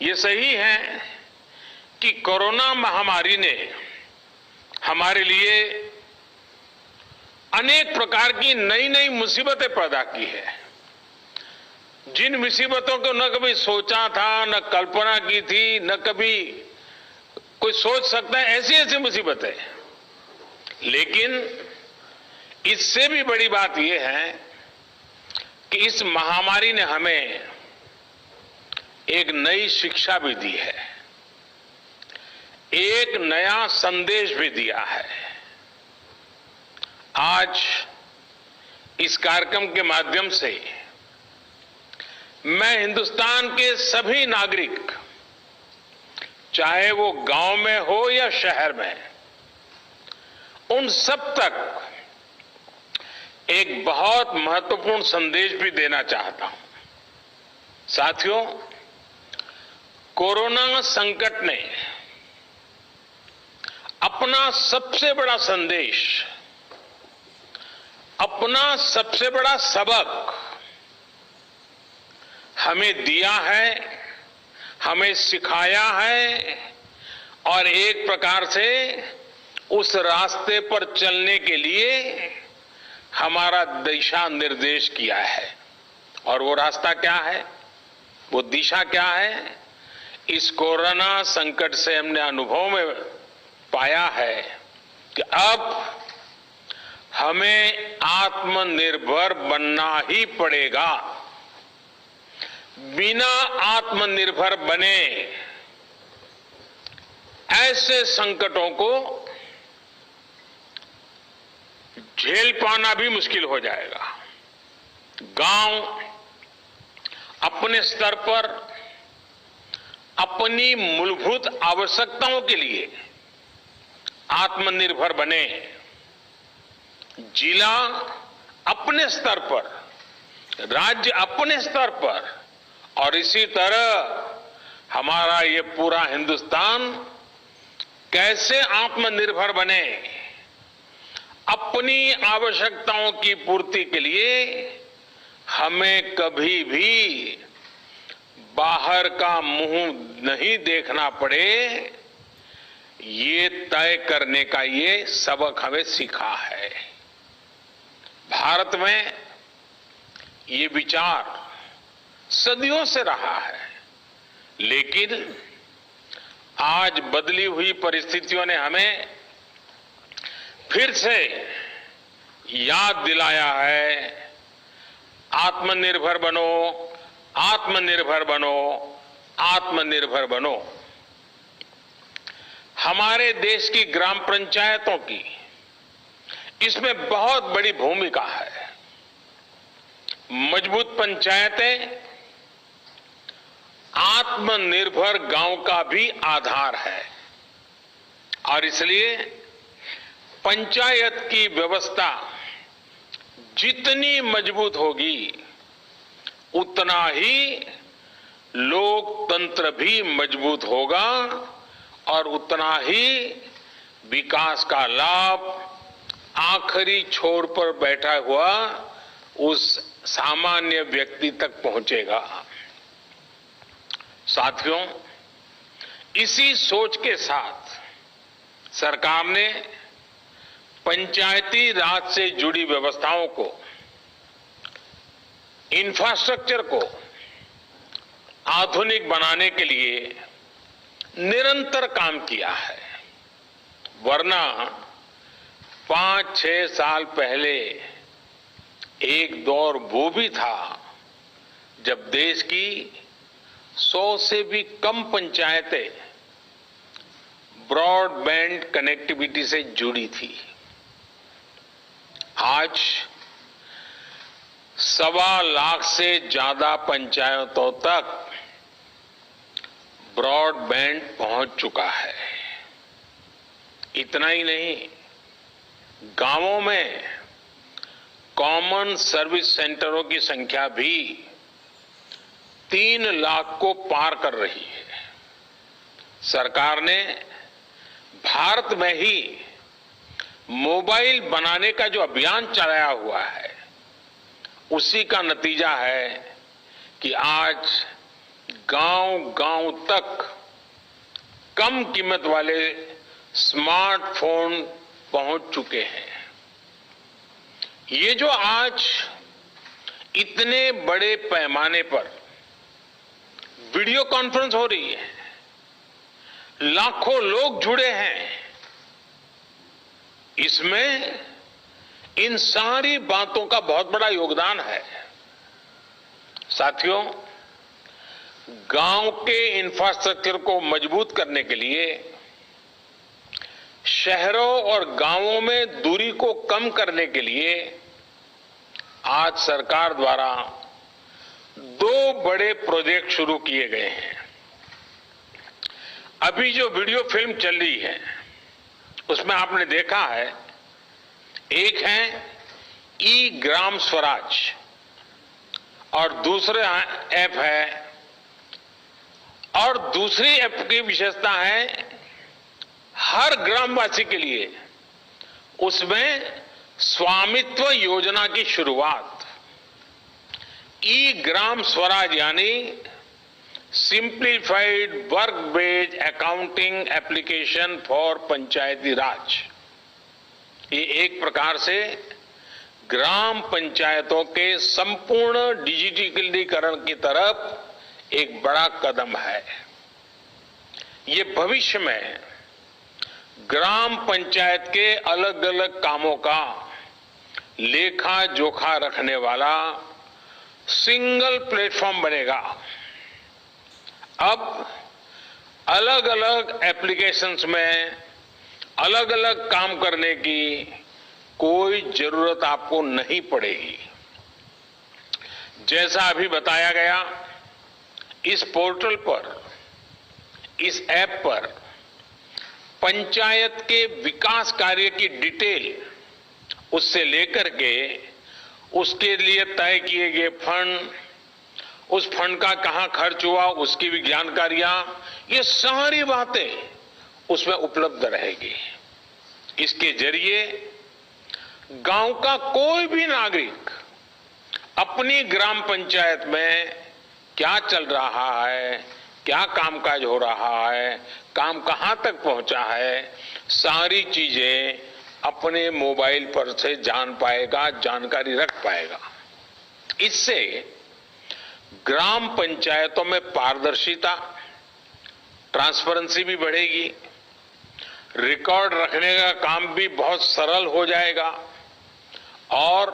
ये सही है कि कोरोना महामारी ने हमारे लिए अनेक प्रकार की नई नई मुसीबतें पैदा की है। जिन मुसीबतों को न कभी सोचा था, न कल्पना की थी, न कभी कोई सोच सकता है, ऐसी ऐसी मुसीबतें। लेकिन इससे भी बड़ी बात यह है कि इस महामारी ने हमें एक नई शिक्षा भी दी है, एक नया संदेश भी दिया है। आज इस कार्यक्रम के माध्यम से मैं हिंदुस्तान के सभी नागरिक, चाहे वो गांव में हो या शहर में, उन सब तक एक बहुत महत्वपूर्ण संदेश भी देना चाहता हूं। साथियों, कोरोना संकट ने अपना सबसे बड़ा संदेश, अपना सबसे बड़ा सबक हमें दिया है, हमें सिखाया है और एक प्रकार से उस रास्ते पर चलने के लिए हमारा दिशा निर्देश किया है। और वो रास्ता क्या है, वो दिशा क्या है? इस कोरोना संकट से हमने अनुभव में पाया है कि अब हमें आत्मनिर्भर बनना ही पड़ेगा। बिना आत्मनिर्भर बने ऐसे संकटों को झेल पाना भी मुश्किल हो जाएगा। गांव अपने स्तर पर अपनी मूलभूत आवश्यकताओं के लिए आत्मनिर्भर बने, जिला अपने स्तर पर, राज्य अपने स्तर पर, और इसी तरह हमारा ये पूरा हिंदुस्तान कैसे आत्मनिर्भर बने, अपनी आवश्यकताओं की पूर्ति के लिए हमें कभी भी बाहर का मुंह नहीं देखना पड़े, ये तय करने का ये सबक हमें सीखा है। भारत में ये विचार सदियों से रहा है, लेकिन आज बदली हुई परिस्थितियों ने हमें फिर से याद दिलाया है, आत्मनिर्भर बनो, आत्मनिर्भर बनो, आत्मनिर्भर बनो। हमारे देश की ग्राम पंचायतों की इसमें बहुत बड़ी भूमिका है। मजबूत पंचायतें आत्मनिर्भर गांव का भी आधार है और इसलिए पंचायत की व्यवस्था जितनी मजबूत होगी, उतना ही लोकतंत्र भी मजबूत होगा और उतना ही विकास का लाभ आखिरी छोर पर बैठा हुआ उस सामान्य व्यक्ति तक पहुंचेगा। साथियों, इसी सोच के साथ सरकार ने पंचायती राज से जुड़ी व्यवस्थाओं को, इंफ्रास्ट्रक्चर को आधुनिक बनाने के लिए निरंतर काम किया है। वरना 5-6 साल पहले एक दौर वो भी था जब देश की 100 से भी कम पंचायतें ब्रॉडबैंड कनेक्टिविटी से जुड़ी थी। आज 1.25 लाख से ज्यादा पंचायतों तक ब्रॉडबैंड पहुंच चुका है। इतना ही नहीं, गांवों में कॉमन सर्विस सेंटरों की संख्या भी 3 लाख को पार कर रही है। सरकार ने भारत में ही मोबाइल बनाने का जो अभियान चलाया हुआ है, उसी का नतीजा है कि आज गांव-गांव तक कम कीमत वाले स्मार्टफोन पहुंच चुके हैं। ये जो आज इतने बड़े पैमाने पर वीडियो कॉन्फ्रेंस हो रही है, लाखों लोग जुड़े हैं, इसमें इन सारी बातों का बहुत बड़ा योगदान है। साथियों, गांव के इंफ्रास्ट्रक्चर को मजबूत करने के लिए, शहरों और गांवों में दूरी को कम करने के लिए आज सरकार द्वारा 2 बड़े प्रोजेक्ट शुरू किए गए हैं। अभी जो वीडियो फिल्म चल रही है उसमें आपने देखा है, एक है ई ग्राम स्वराज और दूसरा ऐप है, और दूसरी ऐप की विशेषता है हर ग्रामवासी के लिए उसमें स्वामित्व योजना की शुरुआत। ई ग्राम स्वराज यानी simplified work based accounting application for Panchayati Raj. ये एक प्रकार से ग्राम पंचायतों के संपूर्ण डिजिटलीकरण की तरफ एक बड़ा कदम है। ये भविष्य में ग्राम पंचायत के अलग अलग कामों का लेखा जोखा रखने वाला सिंगल प्लेटफॉर्म बनेगा। अब अलग अलग एप्लीकेशंस में अलग अलग काम करने की कोई जरूरत आपको नहीं पड़ेगी। जैसा अभी बताया गया, इस पोर्टल पर, इस ऐप पर पंचायत के विकास कार्य की डिटेल, उससे लेकर के उसके लिए तय किए गए फंड, उस फंड का कहां खर्च हुआ उसकी भी जानकारियां, ये सारी बातें उसमें उपलब्ध रहेगी। इसके जरिए गांव का कोई भी नागरिक अपनी ग्राम पंचायत में क्या चल रहा है, क्या कामकाज हो रहा है, काम कहां तक पहुंचा है, सारी चीजें अपने मोबाइल पर से जान पाएगा, जानकारी रख पाएगा। इससे ग्राम पंचायतों में पारदर्शिता, ट्रांसपेरेंसी भी बढ़ेगी, रिकॉर्ड रखने का काम भी बहुत सरल हो जाएगा और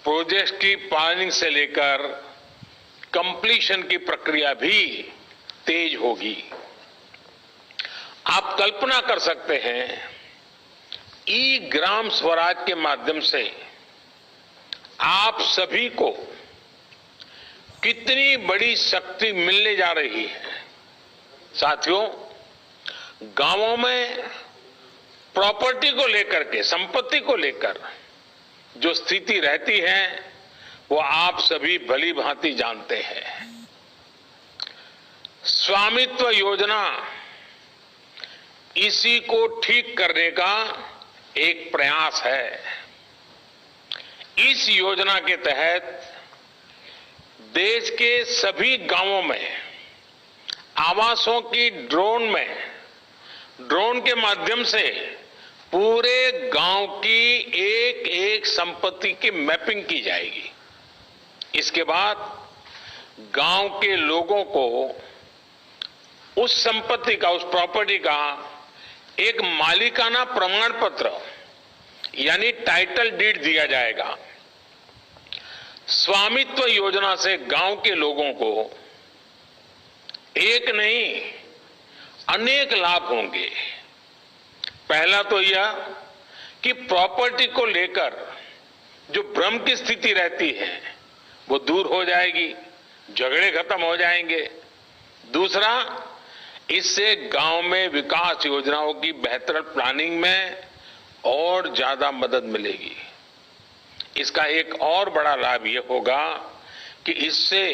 प्रोजेक्ट की प्लानिंग से लेकर कंप्लीशन की प्रक्रिया भी तेज होगी। आप कल्पना कर सकते हैं, ई ग्राम स्वराज के माध्यम से आप सभी को कितनी बड़ी शक्ति मिलने जा रही है। साथियों, गांवों में प्रॉपर्टी को लेकर के, संपत्ति को लेकर जो स्थिति रहती है वो आप सभी भली भांति जानते हैं। स्वामित्व योजना इसी को ठीक करने का एक प्रयास है। इस योजना के तहत देश के सभी गांवों में आवासों की ड्रोन के माध्यम से पूरे गांव की एक एक संपत्ति की मैपिंग की जाएगी। इसके बाद गांव के लोगों को उस संपत्ति का, उस प्रॉपर्टी का एक मालिकाना प्रमाण पत्र यानी टाइटल डीड दिया जाएगा। स्वामित्व योजना से गांव के लोगों को एक नहीं अनेक लाभ होंगे। पहला तो यह कि प्रॉपर्टी को लेकर जो भ्रम की स्थिति रहती है वो दूर हो जाएगी, झगड़े खत्म हो जाएंगे। दूसरा, इससे गांव में विकास योजनाओं की बेहतर प्लानिंग में और ज्यादा मदद मिलेगी। इसका एक और बड़ा लाभ यह होगा कि इससे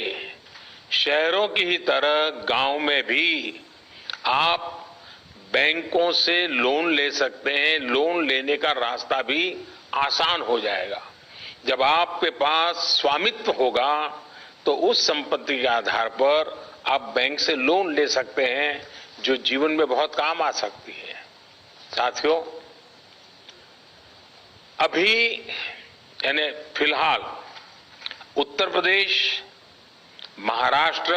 शहरों की ही तरह गांव में भी आप बैंकों से लोन ले सकते हैं। लोन लेने का रास्ता भी आसान हो जाएगा। जब आपके पास स्वामित्व होगा तो उस संपत्ति के आधार पर आप बैंक से लोन ले सकते हैं, जो जीवन में बहुत काम आ सकती है। साथियों, अभी यानी फिलहाल उत्तर प्रदेश, महाराष्ट्र,